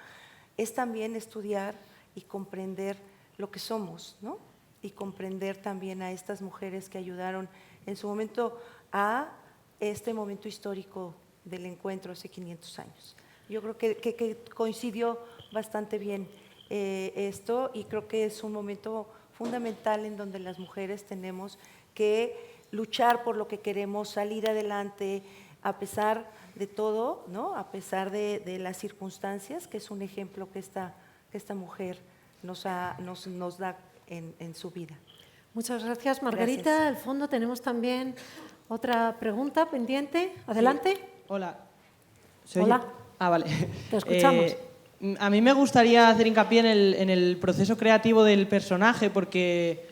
Es también estudiar y comprender lo que somos, ¿no? Y comprender también a estas mujeres que ayudaron en su momento a este momento histórico del encuentro hace 500 años. Yo creo que coincidió bastante bien esto, y creo que es un momento fundamental en donde las mujeres tenemos que luchar por lo que queremos, salir adelante a pesar de todo, ¿no? A pesar de las circunstancias, que es un ejemplo que esta mujer nos da en su vida. Muchas gracias, Margarita. Gracias. Al fondo tenemos también otra pregunta pendiente. Adelante. Sí. Hola. Hola. Ah, vale. Te escuchamos. A mí me gustaría hacer hincapié en el proceso creativo del personaje, porque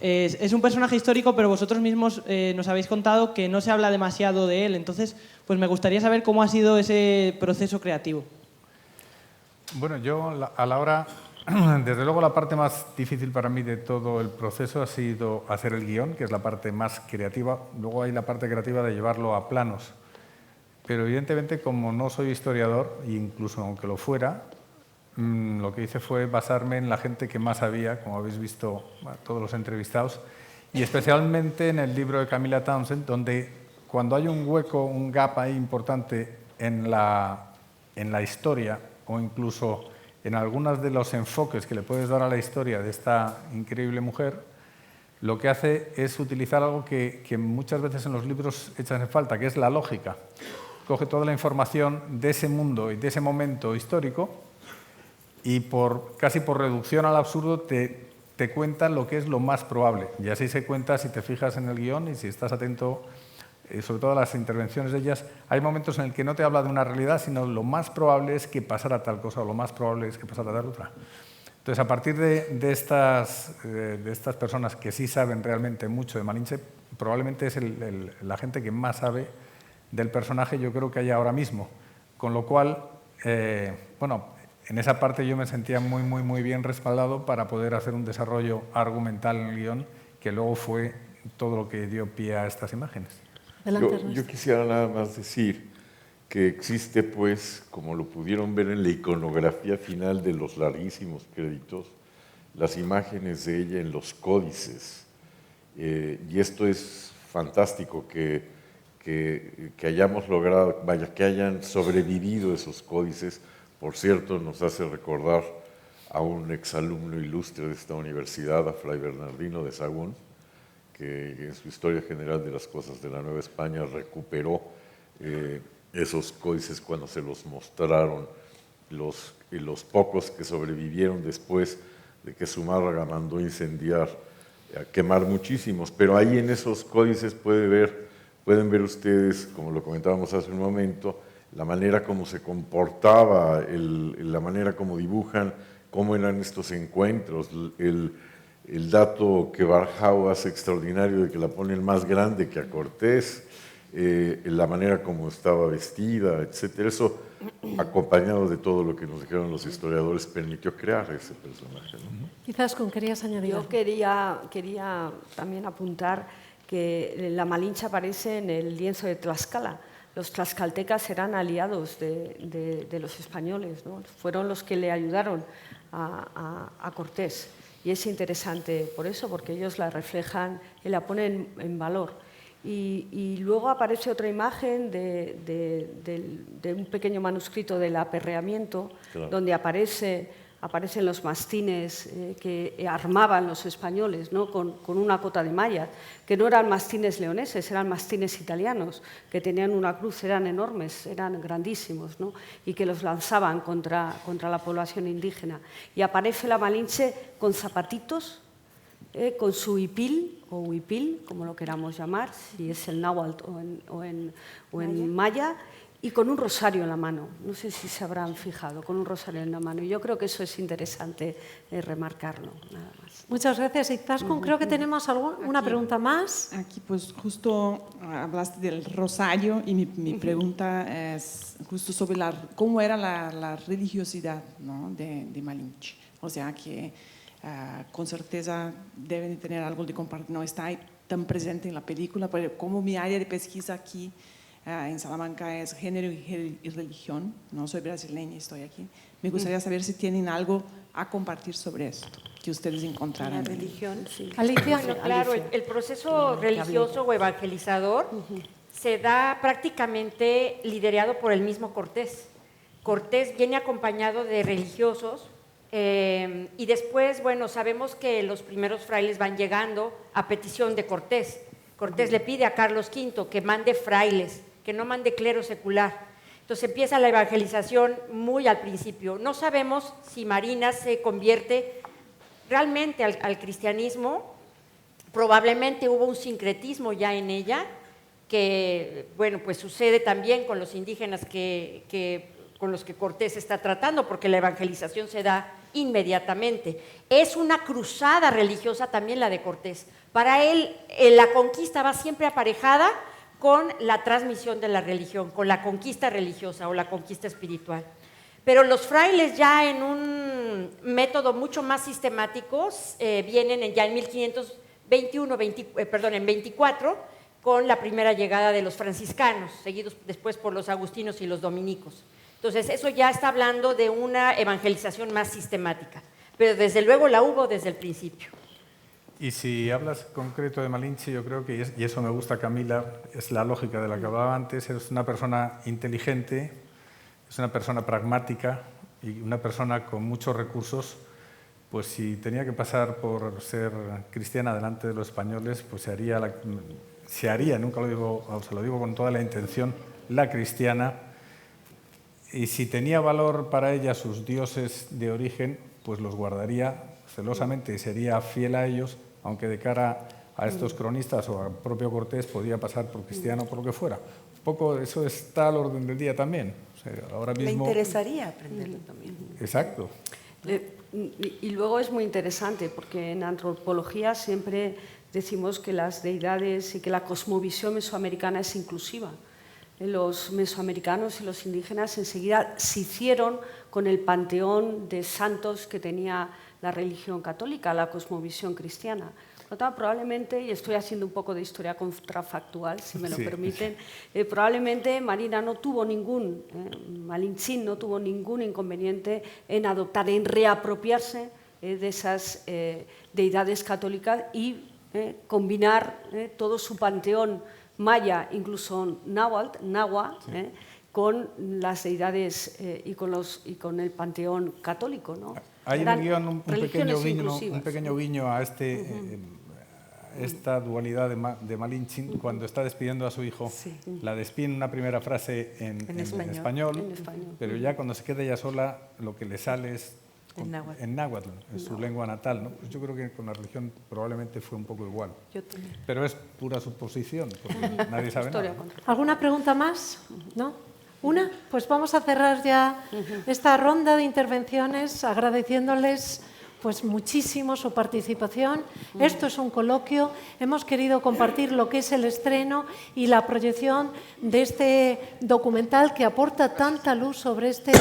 es un personaje histórico, pero vosotros mismos nos habéis contado que no se habla demasiado de él. Entonces, pues me gustaría saber cómo ha sido ese proceso creativo. Bueno, yo a la hora, desde luego la parte más difícil para mí de todo el proceso ha sido hacer el guión, que es la parte más creativa. Luego hay la parte creativa de llevarlo a planos. Pero evidentemente, como no soy historiador, e incluso aunque lo fuera, lo que hice fue basarme en la gente que más sabía, como habéis visto todos los entrevistados, y especialmente en el libro de Camilla Townsend, donde cuando hay un hueco, un gap ahí importante en la historia, o incluso en algunos de los enfoques que le puedes dar a la historia de esta increíble mujer, lo que hace es utilizar algo que muchas veces en los libros echan en falta, que es la lógica. Coge toda la información de ese mundo y de ese momento histórico y casi por reducción al absurdo te cuenta lo que es lo más probable. Y así se cuenta si te fijas en el guión y si estás atento, sobre todo a las intervenciones de ellas. Hay momentos en el que no te habla de una realidad, sino lo más probable es que pasara tal cosa o lo más probable es que pasara tal otra. Entonces, a partir de estas personas que sí saben realmente mucho de Malinche, probablemente es la gente que más sabe del personaje, yo creo que hay ahora mismo. Con lo cual, bueno, en esa parte yo me sentía muy bien respaldado para poder hacer un desarrollo argumental en el guión, que luego fue todo lo que dio pie a estas imágenes. Yo quisiera nada más decir que existe, pues, como lo pudieron ver en la iconografía final de los larguísimos créditos, las imágenes de ella en los códices. Y esto es fantástico, que hayamos logrado, que hayan sobrevivido esos códices. Por cierto, nos hace recordar a un exalumno ilustre de esta universidad, a Fray Bernardino de Sahagún, que en su Historia General de las Cosas de la Nueva España recuperó esos códices cuando se los mostraron los pocos que sobrevivieron después de que Zumárraga mandó incendiar, a quemar muchísimos. Pero ahí en esos códices pueden ver ustedes, como lo comentábamos hace un momento, la manera como se comportaba, la manera como dibujan, cómo eran estos encuentros, el dato que Barjau hace extraordinario de que la pone el más grande que a Cortés, la manera como estaba vestida, etcétera. Eso, acompañado de todo lo que nos dijeron los historiadores, permitió crear ese personaje, ¿no? Quizás querías añadir. Yo quería también apuntar que la Malinche aparece en el lienzo de Tlaxcala. Los tlaxcaltecas eran aliados de los españoles, ¿no? Fueron los que le ayudaron a Cortés. Y es interesante por eso, porque ellos la reflejan y la ponen en valor. Y luego aparece otra imagen de un pequeño manuscrito del aperreamiento, claro, donde aparecen los mastines que armaban los españoles, ¿no? con una cota de malla, que no eran mastines leoneses, eran mastines italianos, que tenían una cruz, eran enormes, eran grandísimos, ¿no? Y que los lanzaban contra la población indígena. Y aparece la Malinche con zapatitos con su huipil o huipil, como lo queramos llamar, si es el náhuatl o en maya, y con un rosario en la mano. No sé si se habrán fijado, con un rosario en la mano. Y yo creo que eso es interesante remarcarlo, nada más. Muchas gracias, Izaskun. Creo que tenemos una pregunta más. Aquí pues justo hablaste del rosario y mi pregunta es justo sobre cómo era la religiosidad, ¿no? de Malinche. O sea que con certeza deben de tener algo de compartir, no está ahí tan presente en la película, pero como mi área de pesquisa aquí en Salamanca es género y religión, no soy brasileña, estoy aquí. Me gustaría saber si tienen algo a compartir sobre esto, que ustedes encontraran. La religión, sí. Alicia. Bueno, claro, el proceso religioso o evangelizador se da prácticamente liderado por el mismo Cortés. Cortés viene acompañado de religiosos y después, bueno, sabemos que los primeros frailes van llegando a petición de Cortés. Cortés le pide a Carlos V que mande frailes, que no mande clero secular. Entonces empieza la evangelización muy al principio. No sabemos si Marina se convierte realmente al cristianismo. Probablemente hubo un sincretismo ya en ella, que bueno, pues sucede también con los indígenas con los que Cortés está tratando, porque la evangelización se da inmediatamente. Es una cruzada religiosa también la de Cortés. Para él, la conquista va siempre aparejada con la transmisión de la religión, con la conquista religiosa o la conquista espiritual. Pero los frailes ya en un método mucho más sistemático vienen ya en 24, con la primera llegada de los franciscanos, seguidos después por los agustinos y los dominicos. Entonces, eso ya está hablando de una evangelización más sistemática, pero desde luego la hubo desde el principio. Y si hablas concreto de Malinche, yo creo que, y eso me gusta, Camila, es la lógica de la que hablaba antes, es una persona inteligente, es una persona pragmática y una persona con muchos recursos. Pues si tenía que pasar por ser cristiana delante de los españoles, pues se haría, nunca lo digo, se lo digo con toda la intención, la cristiana. Y si tenía valor para ella sus dioses de origen, pues los guardaría celosamente y sería fiel a ellos, aunque de cara a estos cronistas o al propio Cortés podía pasar por cristiano o por lo que fuera. Un poco eso está al orden del día también. O sea, ahora mismo, me interesaría aprenderlo también. Exacto. Y luego es muy interesante porque en antropología siempre decimos que las deidades y que la cosmovisión mesoamericana es inclusiva. Los mesoamericanos y los indígenas enseguida se hicieron con el panteón de santos que tenía la religión católica, la cosmovisión cristiana. Por lo tanto, probablemente, y estoy haciendo un poco de historia contrafactual, si me lo permiten, probablemente Marina no tuvo Malintzin no tuvo ningún inconveniente en adoptar, en reapropiarse de esas deidades católicas y combinar todo su panteón maya, incluso náhuatl, con las deidades y con el panteón católico, ¿no? Hay en el guión un pequeño guiño a esta dualidad de Malinche cuando está despidiendo a su hijo. Sí. La despide en una primera frase en español, pero ya cuando se queda ella sola, lo que le sale es en náhuatl, en su lengua natal, ¿no? Pues yo creo que con la religión probablemente fue un poco igual. Pero es pura suposición, porque nadie sabe nada. ¿Alguna pregunta más? ¿No? ¿Una? Pues vamos a cerrar ya esta ronda de intervenciones agradeciéndoles pues muchísimo su participación. Esto es un coloquio. Hemos querido compartir lo que es el estreno y la proyección de este documental que aporta tanta luz sobre este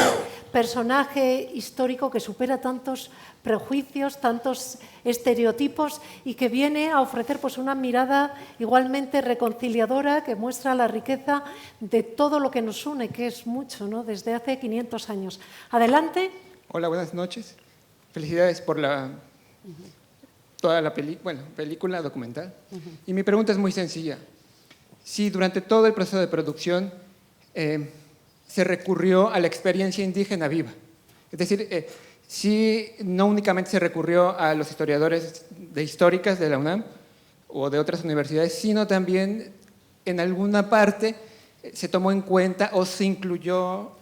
personaje histórico que supera tantos prejuicios, tantos estereotipos y que viene a ofrecer pues una mirada igualmente reconciliadora que muestra la riqueza de todo lo que nos une, que es mucho, ¿no? Desde hace 500 años. Adelante. Hola, buenas noches. Felicidades por toda la película documental. Y mi pregunta es muy sencilla. Si durante todo el proceso de producción se recurrió a la experiencia indígena viva, es decir, si no únicamente se recurrió a los historiadores históricas de la UNAM o de otras universidades, sino también en alguna parte se tomó en cuenta o se incluyó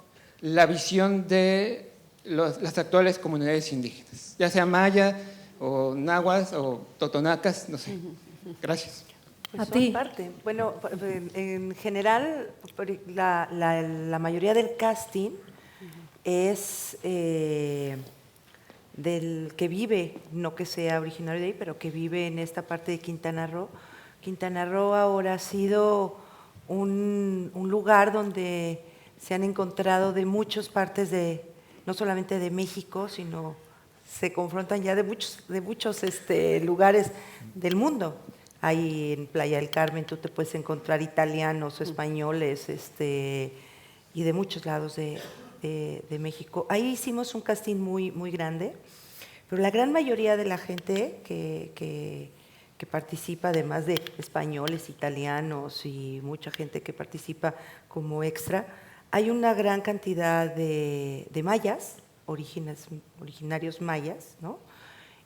la visión de las actuales comunidades indígenas, ya sea maya o nahuas o totonacas, no sé. Gracias. Pues A ti. parte. Bueno, en general, la mayoría del casting es del que vive, no que sea originario de ahí, pero que vive en esta parte de Quintana Roo. Quintana Roo ahora ha sido un lugar donde se han encontrado de muchas partes no solamente de México, sino se confrontan ya de muchos lugares del mundo. Ahí en Playa del Carmen tú te puedes encontrar italianos, españoles, y de muchos lados de México. Ahí hicimos un casting muy, muy grande, pero la gran mayoría de la gente que participa, además de españoles, italianos y mucha gente que participa como extra, hay una gran cantidad de mayas, originarios mayas, ¿no?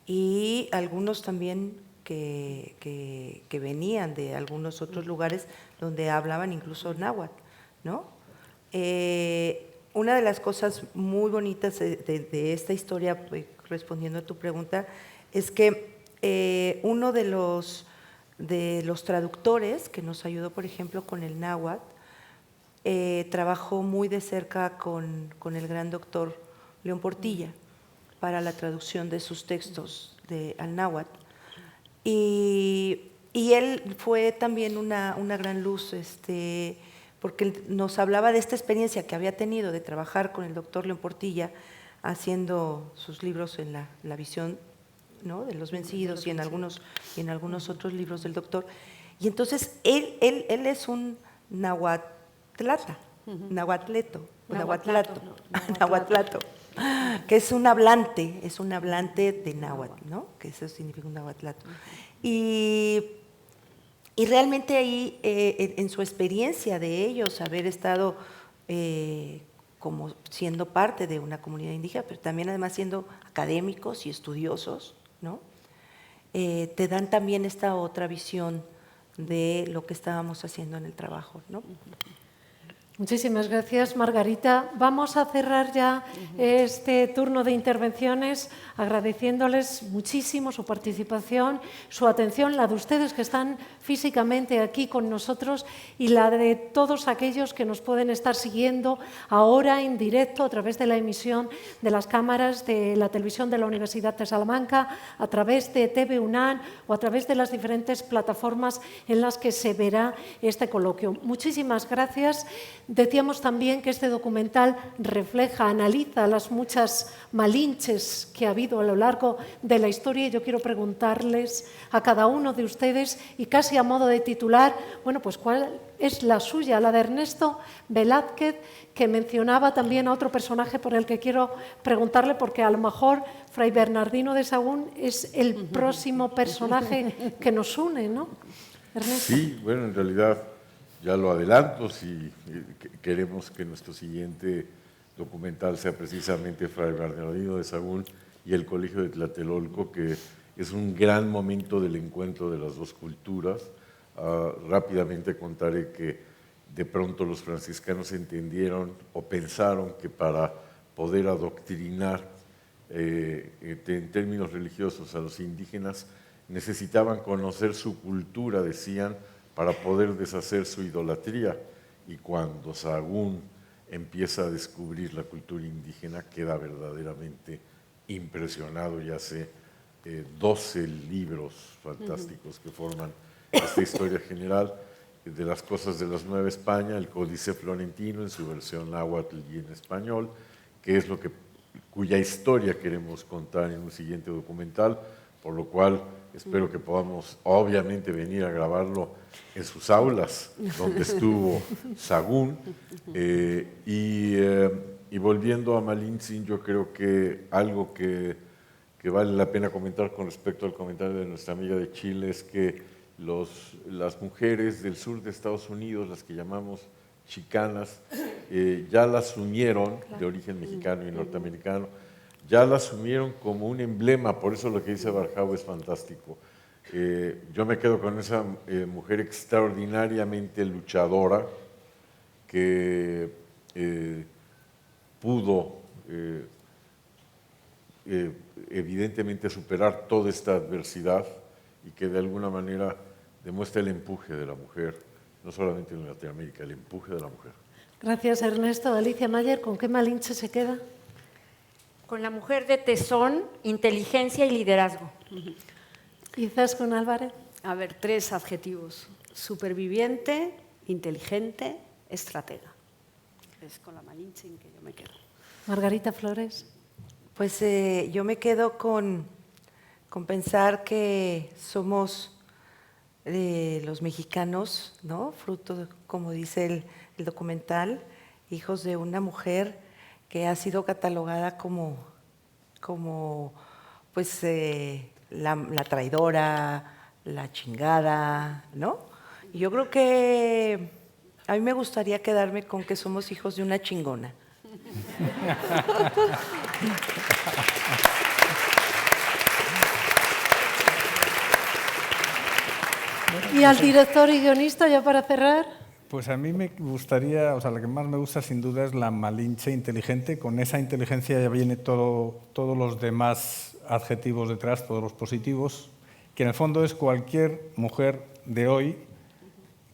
Y algunos también que venían de algunos otros lugares donde hablaban incluso náhuatl, ¿no? Una de las cosas muy bonitas de esta historia, respondiendo a tu pregunta, es que uno de los traductores que nos ayudó, por ejemplo, con el náhuatl, trabajó muy de cerca con el gran doctor León Portilla para la traducción de sus textos al náhuatl. Y él fue también una gran luz, porque nos hablaba de esta experiencia que había tenido de trabajar con el doctor León Portilla haciendo sus libros en la visión, ¿no?, de los vencidos y en algunos otros libros del doctor. Y entonces él es un nahuatlato, que es un hablante de náhuatl, ¿no?, que eso significa un nahuatlato. Y realmente ahí, en su experiencia de ellos, haber estado como siendo parte de una comunidad indígena, pero también además siendo académicos y estudiosos, ¿no?, te dan también esta otra visión de lo que estábamos haciendo en el trabajo, ¿no? Muchísimas gracias, Margarita. Vamos a cerrar ya este turno de intervenciones agradeciéndoles muchísimo su participación, su atención, la de ustedes que están físicamente aquí con nosotros y la de todos aquellos que nos pueden estar siguiendo ahora en directo a través de la emisión de las cámaras de la televisión de la Universidad de Salamanca, a través de TV UNAM o a través de las diferentes plataformas en las que se verá este coloquio. Muchísimas gracias. Decíamos también que este documental refleja, analiza las muchas malinches que ha habido a lo largo de la historia y yo quiero preguntarles a cada uno de ustedes y casi a modo de titular, bueno, pues cuál es la suya, la de Ernesto Velázquez, que mencionaba también a otro personaje por el que quiero preguntarle porque a lo mejor Fray Bernardino de Sahagún es el próximo personaje que nos une, ¿no? Ernesto. Sí, bueno, en realidad ya lo adelanto, si queremos que nuestro siguiente documental sea precisamente Fray Bernardino de Sahagún y el Colegio de Tlatelolco, que es un gran momento del encuentro de las dos culturas. Rápidamente contaré que de pronto los franciscanos entendieron o pensaron que para poder adoctrinar en términos religiosos a los indígenas necesitaban conocer su cultura, decían, para poder deshacer su idolatría. Y cuando Sahagún empieza a descubrir la cultura indígena, queda verdaderamente impresionado y hace 12 libros fantásticos que forman esta historia general de las cosas de las Nueva España, el Códice Florentino en su versión náhuatl y en español, que es cuya historia queremos contar en un siguiente documental, por lo cual espero que podamos obviamente venir a grabarlo en sus aulas, donde estuvo Sahagún. Y volviendo a Malintzin, yo creo que algo que vale la pena comentar con respecto al comentario de nuestra amiga de Chile es que las mujeres del sur de Estados Unidos, las que llamamos chicanas, ya la asumieron, de origen mexicano y norteamericano, ya la asumieron como un emblema, por eso lo que dice Barjau es fantástico. Yo me quedo con esa mujer extraordinariamente luchadora que pudo evidentemente superar toda esta adversidad y que de alguna manera demuestra el empuje de la mujer, no solamente en Latinoamérica, el empuje de la mujer. Gracias, Ernesto. Alicia Mayer, ¿con qué Malinche se queda? Con la mujer de tesón, inteligencia y liderazgo. Quizás con Álvarez. A ver, 3 adjetivos. Superviviente, inteligente, estratega. Es con la Malinche en que yo me quedo. Margarita Flores. Pues yo me quedo con pensar que somos los mexicanos, ¿no? Fruto, como dice el documental, hijos de una mujer que ha sido catalogada como pues la traidora, la chingada, ¿no? Y yo creo que a mí me gustaría quedarme con que somos hijos de una chingona. ¿Y al director y guionista, ya para cerrar? Pues a mí me gustaría, o sea, la que más me gusta sin duda es la Malinche inteligente. Con esa inteligencia ya viene todos los demás adjetivos detrás, todos los positivos, que en el fondo es cualquier mujer de hoy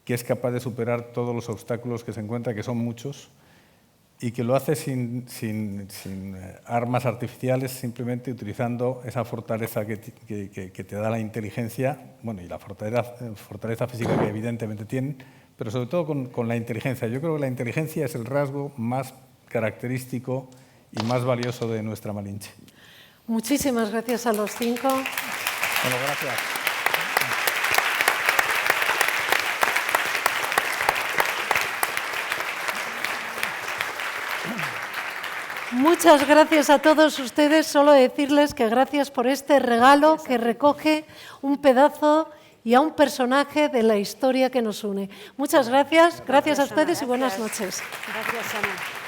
que es capaz de superar todos los obstáculos que se encuentra, que son muchos, y que lo hace sin armas artificiales, simplemente utilizando esa fortaleza que te da la inteligencia, bueno, y la fortaleza física que evidentemente tienen, pero sobre todo con la inteligencia. Yo creo que la inteligencia es el rasgo más característico y más valioso de nuestra Malinche. Muchísimas gracias a los 5. Bueno, gracias. Muchas gracias a todos ustedes. Solo decirles que gracias por este regalo que recoge un pedazo y a un personaje de la historia que nos une. Muchas gracias. Gracias a ustedes y buenas noches. Gracias, Ana.